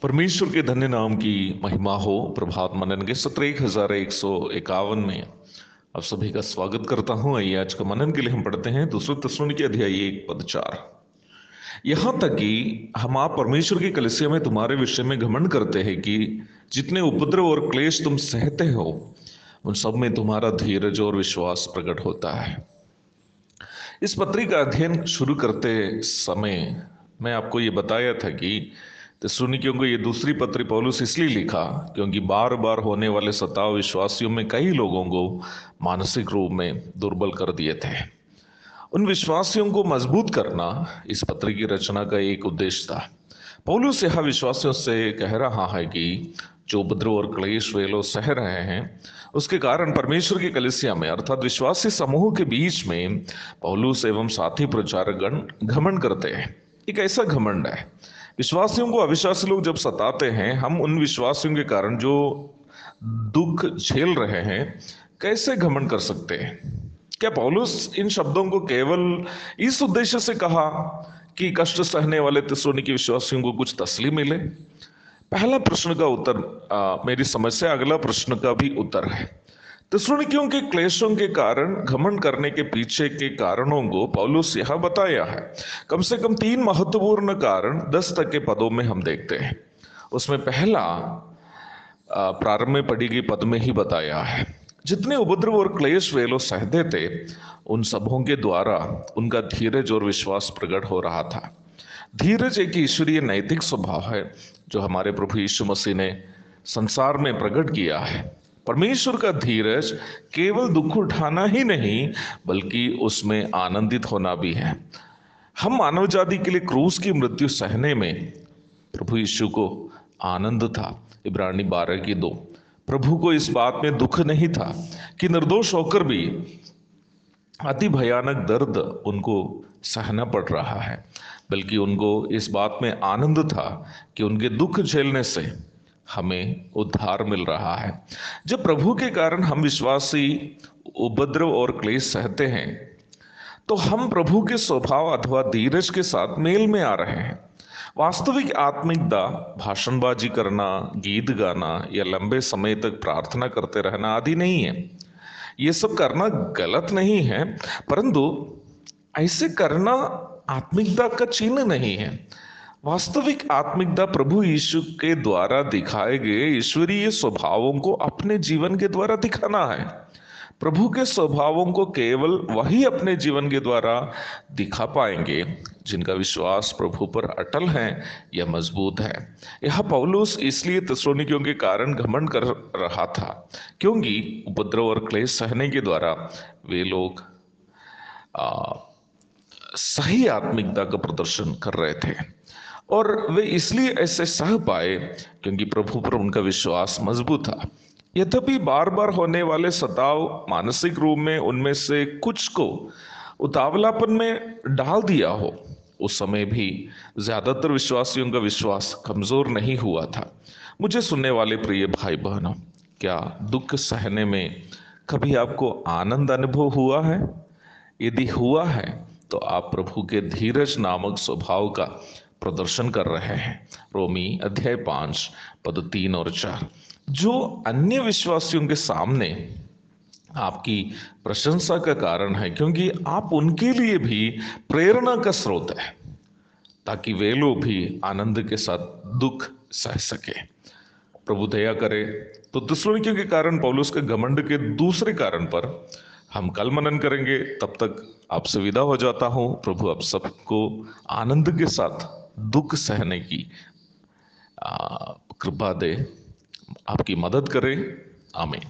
परमेश्वर के धन्य नाम की महिमा हो। प्रभात मनन के सत्र 1151 में आप सभी का स्वागत करता हूं। आइए आज का मनन के लिए हम पढ़ते हैं दूसरे थिस्सलुनीके अध्याय 1 पद 4। यहां तक कि हम आप परमेश्वर की कलीसिया में तुम्हारे विषय में घमंड करते हैं कि जितने उपद्रव और क्लेश तुम सहते हो उन सब में तुम्हारा धीरज और विश्वास प्रकट होता है। इस पत्री का अध्ययन शुरू करते समय मैं आपको ये बताया था कि थिस्सलुनीकियों को ये दूसरी पत्री पौलुस इसलिए लिखा क्योंकि बार बार होने वाले सताव विश्वासियों में कई लोगों को मानसिक रूप में दुर्बल कर दिए थे। उन विश्वासियों को मजबूत करना इस पत्री की रचना का एक उद्देश्य था। पौलुस यह विश्वासियों से कह रहा है कि जो उपद्रव और क्लेश वे लोग सह रहे हैं उसके कारण परमेश्वर की कलीसिया में अर्थात विश्वासी समूह के बीच में पौलुस एवं साथी प्रचारकगण घमंड करते हैं। एक ऐसा घमंड है, विश्वासियों को अविश्वासी लोग जब सताते हैं, हम उन विश्वासियों के कारण जो दुख झेल रहे हैं कैसे घमंड कर सकते हैं? क्या पौलुस इन शब्दों को केवल इस उद्देश्य से कहा कि कष्ट सहने वाले थिस्सलुनीके विश्वासियों को कुछ तसल्ली मिले? पहला प्रश्न का उत्तर मेरी समझ से अगला प्रश्न का भी उत्तर है। थिस्सलुनीकियों के क्लेशों के कारण घमंड करने के पीछे के कारणों को पौलुस यह बताया है। कम से कम 3 महत्वपूर्ण कारण 10 तक के पदों में हम देखते हैं। उसमें पहला प्रारंभ में पढ़ी गई पद में ही बताया है। जितने उपद्रव और क्लेश वे लोग सहते थे उन सबों के द्वारा उनका धीरज और विश्वास प्रकट हो रहा था। धीरज एक ईश्वरीय नैतिक स्वभाव है जो हमारे प्रभु यीशु मसीह ने संसार में प्रकट किया है। परमेश्वर का धीरज केवल दुख उठाना ही नहीं बल्कि उसमें आनंदित होना भी है। हम मानव जाति के लिए क्रूस की मृत्यु सहने में प्रभु यीशु को आनंद था। इब्रानी 12:2। प्रभु को इस बात में दुख नहीं था कि निर्दोष होकर भी अति भयानक दर्द उनको सहना पड़ रहा है, बल्कि उनको इस बात में आनंद था कि उनके दुख झेलने से हमें उद्धार मिल रहा है। जब प्रभु के कारण हम विश्वासी उपद्रव और क्लेश सहते हैं तो हम प्रभु के स्वभाव अथवा धीरज के साथ मेल में आ रहे हैं। वास्तविक आत्मिकता भाषणबाजी करना, गीत गाना या लंबे समय तक प्रार्थना करते रहना आदि नहीं है। ये सब करना गलत नहीं है, परंतु ऐसे करना आत्मिकता का चिन्ह नहीं है। वास्तविक आत्मिकता प्रभु यीशु के द्वारा दिखाए गए ईश्वरीय स्वभावों को अपने जीवन के द्वारा दिखाना है। प्रभु के स्वभावों को केवल वही अपने जीवन के द्वारा दिखा पाएंगे जिनका विश्वास प्रभु पर अटल है या मजबूत है। यह पौलुस इसलिए थिस्सलुनीकियों के कारण घमंड कर रहा था क्योंकि उपद्रव और क्लेश सहने के द्वारा वे लोग सही आत्मिकता का प्रदर्शन कर रहे थे और वे इसलिए ऐसे सह पाए क्योंकि प्रभु पर उनका विश्वास मजबूत था। यद्यपि बार बार होने वाले सताव मानसिक रूप में उनमें से कुछ को उतावलापन में डाल दिया हो, उस समय भी ज्यादातर विश्वासियों का विश्वास कमजोर नहीं हुआ था। मुझे सुनने वाले प्रिय भाई बहनों, क्या दुख सहने में कभी आपको आनंद अनुभव हुआ है? यदि हुआ है तो आप प्रभु के धीरज नामक स्वभाव का प्रदर्शन कर रहे हैं। रोमी अध्याय 5 पद 3 और 4 जो अन्य विश्वासियों के सामने आपकी प्रशंसा का कारण है क्योंकि आप उनके लिए भी प्रेरणा का स्रोत है ताकि वे लोग भी आनंद के साथ दुख सह सके। प्रभु दया करे। तो थिस्सलुनीकियों के कारण पौलुस के घमंड के दूसरे कारण पर हम कल मनन करेंगे। तब तक आपसे विदा हो जाता हूं। प्रभु आप सबको आनंद के साथ दुख सहने की कृपा दे, आपकी मदद करें। आमीन।